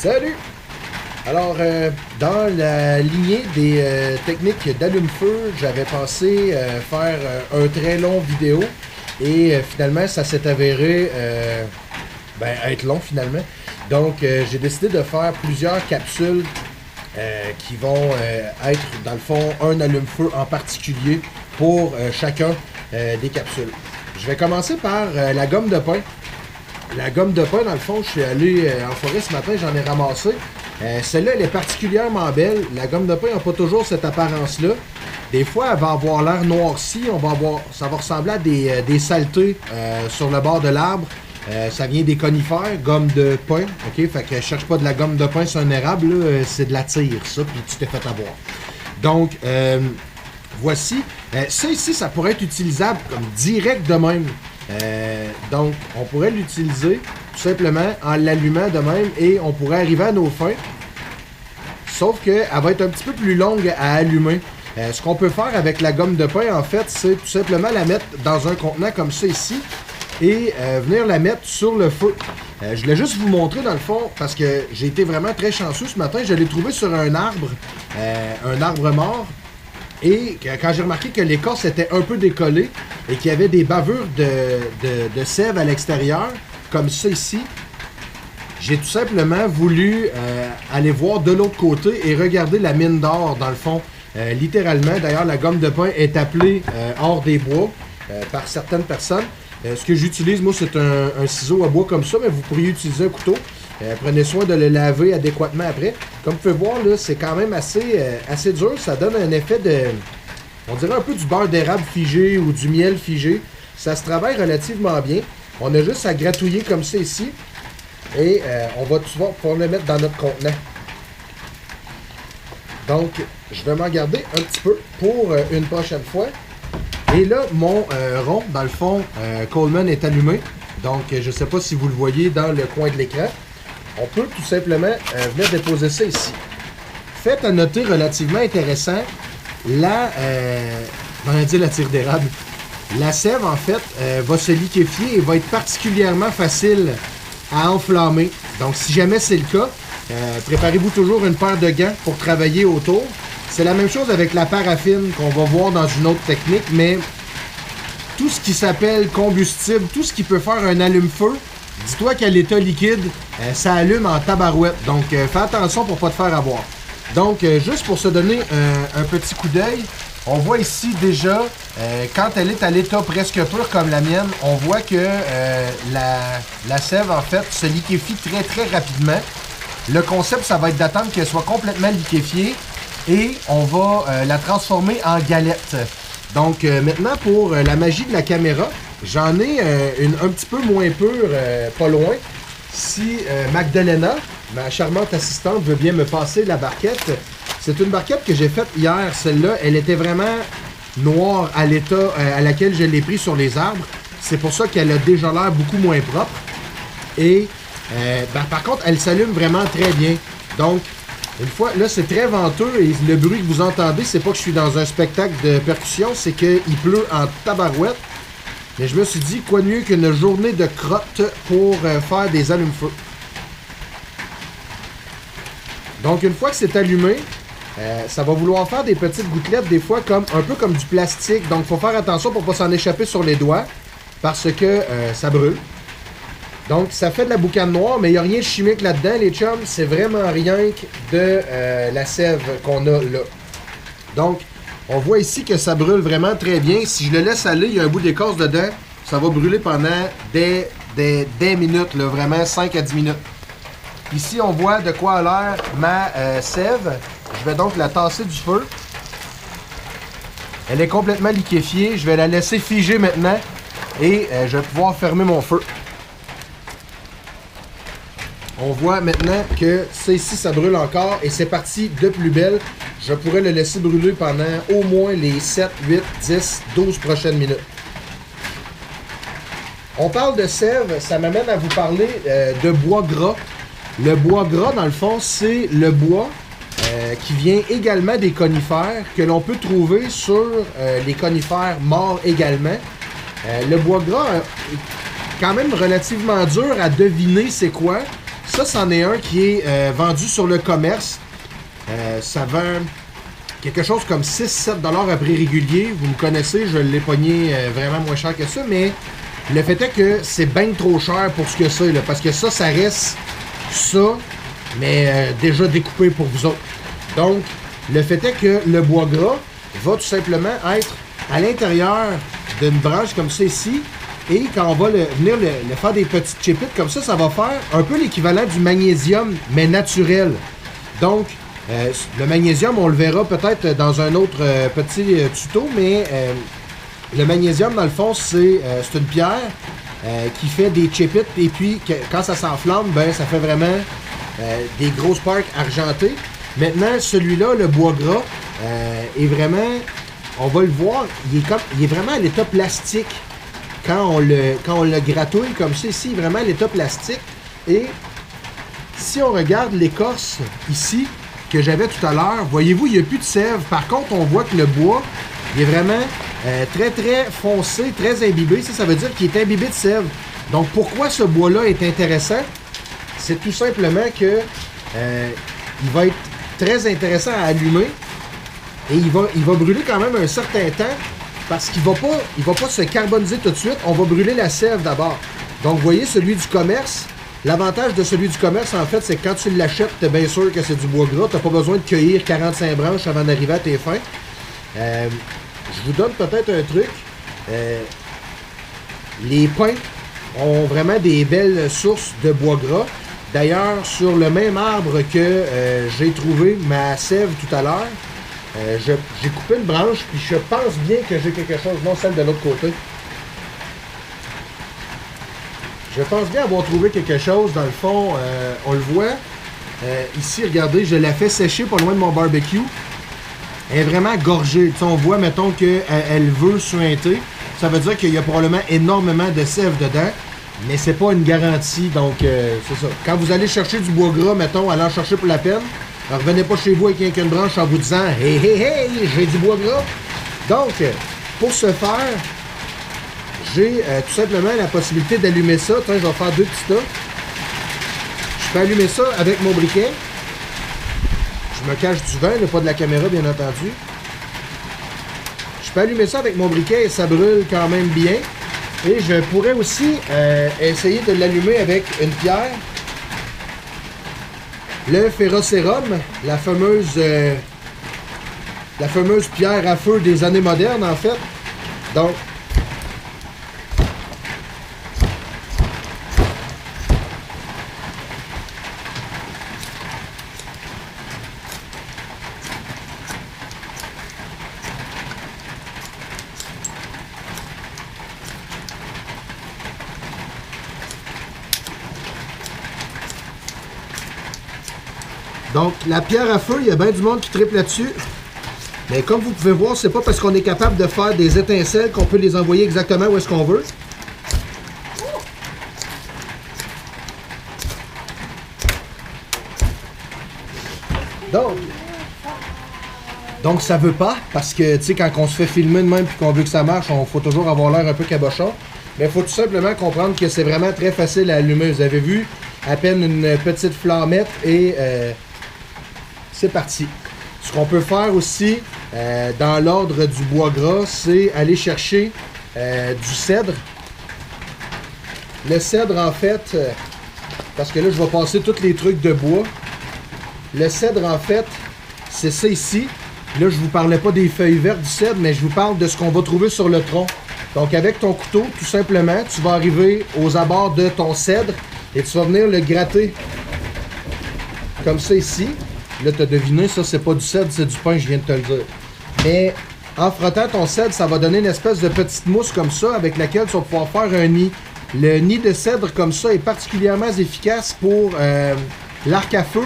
Salut! Alors, dans la lignée des techniques d'allume-feu, j'avais pensé faire un très long vidéo et finalement, ça s'est avéré être long finalement. Donc, j'ai décidé de faire plusieurs capsules qui vont être, dans le fond, un allume-feu en particulier pour chacun des capsules. Je vais commencer par la gomme de pain. La gomme de pain, dans le fond, je suis allé en forêt ce matin, j'en ai ramassé. Celle-là, elle est particulièrement belle. La gomme de pain n'a pas toujours cette apparence-là. Des fois, elle va avoir l'air noircie. Ça va ressembler à des saletés sur le bord de l'arbre. Ça vient des conifères, gomme de pain. OK? Fait que je cherche pas de la gomme de pain sur un érable, là, c'est de la tire, ça, puis tu t'es fait avoir. Donc, voici. Ça ici, ça pourrait être utilisable comme direct de même. Donc, on pourrait l'utiliser tout simplement en l'allumant de même et on pourrait arriver à nos fins. Sauf qu'elle va être un petit peu plus longue à allumer. Ce qu'on peut faire avec la gomme de pain, en fait, c'est tout simplement la mettre dans un contenant comme ça ici et venir la mettre sur le feu. Je voulais juste vous montrer dans le fond parce que j'ai été vraiment très chanceux ce matin. Je l'ai trouvé sur un arbre mort. Et quand j'ai remarqué que l'écorce était un peu décollée et qu'il y avait des bavures de sève à l'extérieur, comme ça ici, j'ai tout simplement voulu aller voir de l'autre côté et regarder la mine d'or dans le fond. Littéralement, d'ailleurs, la gomme de pain est appelée or des bois par certaines personnes. Ce que j'utilise, moi, c'est un ciseau à bois comme ça, mais vous pourriez utiliser un couteau. Prenez soin de le laver adéquatement après. Comme vous pouvez voir, là, c'est quand même assez dur. Ça donne un effet de... On dirait un peu du beurre d'érable figé ou du miel figé. Ça se travaille relativement bien. On a juste à gratouiller comme ça ici. Et on va pouvoir le mettre dans notre contenant. Donc, je vais m'en garder un petit peu pour une prochaine fois. Et là, mon rond, dans le fond, Coleman est allumé. Donc, je ne sais pas si vous le voyez dans le coin de l'écran. On peut tout simplement venir déposer ça ici. Fait à noter relativement intéressant, la tire d'érable. La sève, en fait, va se liquéfier et va être particulièrement facile à enflammer. Donc, si jamais c'est le cas, préparez-vous toujours une paire de gants pour travailler autour. C'est la même chose avec la paraffine qu'on va voir dans une autre technique, mais tout ce qui s'appelle combustible, tout ce qui peut faire un allume-feu, dis-toi qu'à l'état liquide, ça allume en tabarouette. Donc, fais attention pour ne pas te faire avoir. Donc, juste pour se donner un petit coup d'œil, on voit ici déjà, quand elle est à l'état presque pur comme la mienne, on voit que la sève, en fait, se liquéfie très, très rapidement. Le concept, ça va être d'attendre qu'elle soit complètement liquéfiée et on va la transformer en galette. Donc, maintenant, pour la magie de la caméra, j'en ai un petit peu moins pure, pas loin. Si Magdalena, ma charmante assistante, veut bien me passer la barquette. C'est une barquette que j'ai faite hier. Celle-là, elle était vraiment noire à l'état à laquelle je l'ai pris sur les arbres. C'est pour ça qu'elle a déjà l'air beaucoup moins propre. Et par contre, elle s'allume vraiment très bien. Donc, une fois, là, c'est très venteux et le bruit que vous entendez, c'est pas que je suis dans un spectacle de percussion, c'est qu'il pleut en tabarouette. Mais je me suis dit, quoi de mieux qu'une journée de crotte pour faire des allumes-feu. Donc, une fois que c'est allumé, ça va vouloir faire des petites gouttelettes, des fois un peu comme du plastique. Donc, il faut faire attention pour ne pas s'en échapper sur les doigts, parce que ça brûle. Donc, ça fait de la boucane noire, mais il n'y a rien de chimique là-dedans, les chums. C'est vraiment rien que de la sève qu'on a là. Donc, on voit ici que ça brûle vraiment très bien. Si je le laisse aller, il y a un bout d'écorce dedans. Ça va brûler pendant des minutes, là, vraiment 5 à 10 minutes. Ici, on voit de quoi a l'air ma sève. Je vais donc la tasser du feu. Elle est complètement liquéfiée. Je vais la laisser figer maintenant et je vais pouvoir fermer mon feu. On voit maintenant que ça ici, ça brûle encore et c'est parti de plus belle. Je pourrais le laisser brûler pendant au moins les 7, 8, 10, 12 prochaines minutes. On parle de sève, ça m'amène à vous parler de bois gras. Le bois gras, dans le fond, c'est le bois qui vient également des conifères, que l'on peut trouver sur les conifères morts également. Le bois gras est quand même relativement dur à deviner c'est quoi. Ça, c'en est un qui est vendu sur le commerce. Ça vend quelque chose comme 6-7$ à prix régulier. Vous me connaissez, je l'ai pogné vraiment moins cher que ça, mais le fait est que c'est bien trop cher pour ce que c'est, là, parce que ça reste ça, mais déjà découpé pour vous autres. Donc, le fait est que le bois gras va tout simplement être à l'intérieur d'une branche comme ça ici, et quand on va venir le faire des petites chipites comme ça, ça va faire un peu l'équivalent du magnésium, mais naturel. Donc, le magnésium, on le verra peut-être dans un autre petit tuto, mais le magnésium, dans le fond, c'est une pierre qui fait des chipites, et puis quand ça s'enflamme, ben ça fait vraiment des grosses perles argentées. Maintenant, celui-là, le bois gras, est vraiment, on va le voir, il est vraiment à l'état plastique. Quand on le gratouille comme ça, ici, vraiment à l'état plastique. Et si on regarde l'écorce ici, que j'avais tout à l'heure, voyez-vous, il n'y a plus de sève. Par contre, on voit que le bois, il est vraiment très, très foncé, très imbibé. Ça veut dire qu'il est imbibé de sève. Donc, pourquoi ce bois-là est intéressant? C'est tout simplement que il va être très intéressant à allumer et il va brûler quand même un certain temps parce qu'il va pas se carboniser tout de suite. On va brûler la sève d'abord. Donc, vous voyez, celui du commerce, l'avantage de celui du commerce, en fait, c'est que quand tu l'achètes, tu es bien sûr que c'est du bois gras. Tu n'as pas besoin de cueillir 45 branches avant d'arriver à tes fins. Je vous donne peut-être un truc. Les pins ont vraiment des belles sources de bois gras. D'ailleurs, sur le même arbre que j'ai trouvé ma sève tout à l'heure, j'ai coupé une branche, puis je pense bien que j'ai quelque chose, non celle de l'autre côté. Je pense bien avoir trouvé quelque chose, dans le fond, on le voit. Ici, regardez, je l'ai fait sécher pas loin de mon barbecue. Elle est vraiment gorgée. T'sais, on voit, mettons, qu'elle veut suinter. Ça veut dire qu'il y a probablement énormément de sève dedans, mais c'est pas une garantie, donc c'est ça. Quand vous allez chercher du bois gras, mettons, allez en chercher pour la peine, alors revenez pas chez vous avec une branche en vous disant « Hey, hey, hey, j'ai du bois gras! » Donc, pour ce faire, j'ai tout simplement la possibilité d'allumer ça. Tiens, je vais faire deux petits tas. Je peux allumer ça avec mon briquet. Je me cache du vent, pas de la caméra, bien entendu. Je peux allumer ça avec mon briquet et ça brûle quand même bien. Et je pourrais aussi essayer de l'allumer avec une pierre. Le ferrocérum, la fameuse pierre à feu des années modernes, en fait. Donc, la pierre à feu, il y a bien du monde qui triple là-dessus. Mais comme vous pouvez voir, c'est pas parce qu'on est capable de faire des étincelles qu'on peut les envoyer exactement où est-ce qu'on veut. Donc ça veut pas, parce que tu sais, quand on se fait filmer de même et qu'on veut que ça marche, on faut toujours avoir l'air un peu cabochon. Mais il faut tout simplement comprendre que c'est vraiment très facile à allumer. Vous avez vu, à peine une petite flammette et c'est parti. Ce qu'on peut faire aussi, dans l'ordre du bois gras, c'est aller chercher du cèdre. Le cèdre, en fait, parce que là, je vais passer tous les trucs de bois. Le cèdre, en fait, c'est ça ici. Là, je vous parlais pas des feuilles vertes du cèdre, mais je vous parle de ce qu'on va trouver sur le tronc. Donc, avec ton couteau, tout simplement, tu vas arriver aux abords de ton cèdre et tu vas venir le gratter comme ça ici. Là, tu as deviné, ça, c'est pas du cèdre, c'est du pain, je viens de te le dire. Mais en frottant ton cèdre, ça va donner une espèce de petite mousse comme ça avec laquelle tu vas pouvoir faire un nid. Le nid de cèdre comme ça est particulièrement efficace pour l'arc à feu.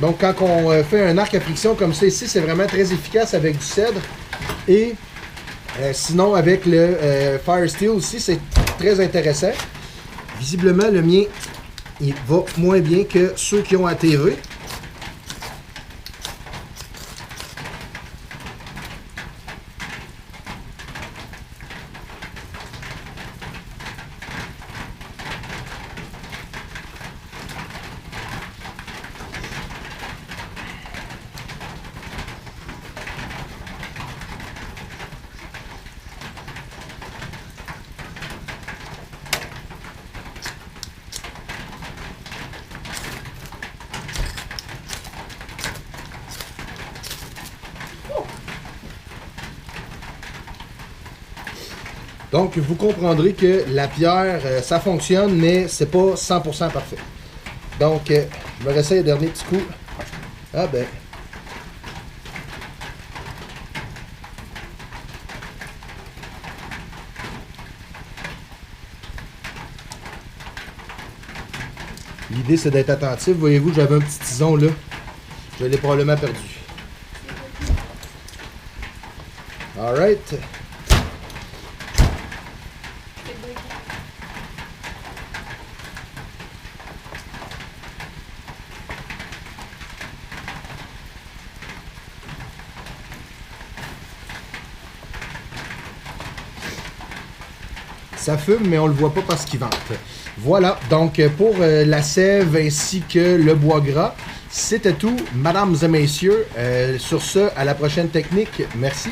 Donc, quand on fait un arc à friction comme ça ici, c'est vraiment très efficace avec du cèdre. Et sinon, avec le Fire Steel aussi, c'est très intéressant. Visiblement, le mien, il va moins bien que ceux qui ont à TV. Donc, vous comprendrez que la pierre, ça fonctionne, mais c'est pas 100% parfait. Donc, je me réessaye le dernier petit coup. Ah ben... L'idée, c'est d'être attentif. Voyez-vous, j'avais un petit tison là. Je l'ai probablement perdu. Alright. Ça fume, mais on le voit pas parce qu'il vente. Voilà, donc pour la sève ainsi que le bois gras, c'était tout, mesdames et messieurs. Sur ce, à la prochaine technique. Merci.